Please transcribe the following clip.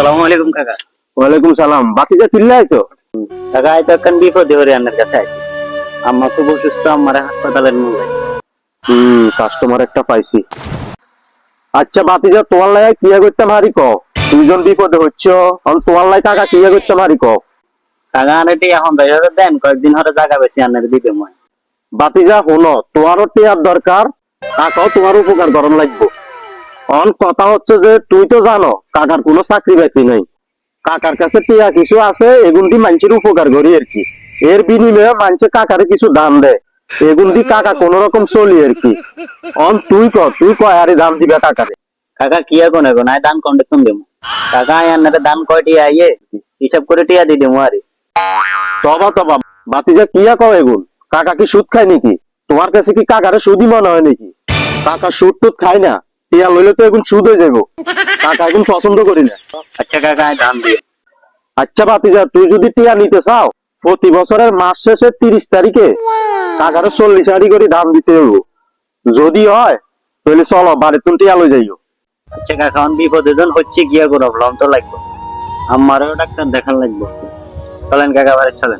আসসালামু আলাইকুম কাকা। ওয়ালাইকুম সালাম। বাতিজা চিল্লা আইছো? কাকা এই তো একখান বিপদে হরে আপনার কাছে আইছি। আম্মা খুব অসুস্থ, আমার হাসপাতালের মূল্য। কাস্টমার একটা পাইছি। আচ্ছা বাতিজা তোমার লাই কিয়া করতে মারি ক? দুইজন বিপদে হচ্ছ, তোমার লাই টাকা কিয়া করতে মারি ক? কাকা আনেটি এখন 10,000 দেন, কয়েকদিন হরে জায়গা বেশি আনের দিতে মই। বাতিজা হলো তোমারও টিয়ার দরকার, কাকাও তোমার উপকার গরম লাগবো। কথা হচ্ছে যে তুই তো জানো কাকার কোনো চাকরি বাকরি নাই, কাকার কাছে টিয়া কিছু আছে, এগুলি মানুষের উপকার করি আর কি। এর বিনিময়ে মানুষে কাকারে কিছু দান দেয়, এগুলি কাকা কোন রকম চলি আর কি। তুই কয় আরে দাম দিবে কাকারে। কাকা কিয়া কোন এখন আয় দান কন্ডে তুমি দেবো। কাকা আয় আন্নারে দান কয়টি আইয়ে হিসাব করে টিয়া দিয়ে দেবো আরে। তবা বাতিজা কিয়া কও এগুন? কাকা কি সুদ খায় নাকি? তোমার কাছে কি কাকারে সুদই মনে হয় নাকি? কাকা সুদ টুদ খায় না, টিয়া লইলে তো এখন সুদ হয়ে যাবো। কাকা এখন পছন্দ করি না। আচ্ছা কাকা আয় দান দিও। আচ্ছা বাতিজা তুই যদি টিয়া নিতে চাও, প্রতি বছরের মাস শেষে 30 তারিখে কাকারে 40 করে দাম দিতে হইব। যদি হয় তাহলে চলো বাড়ি তুমি টিয়া লই যাইও। আচ্ছা কাকা এখন বিপদে জন হচ্ছে গিয়া কোনো প্রবলেম তো লাগবে, আমারও ডাক্তার দেখান লাগবে। চলেন কাকা বাড়ি চলেন।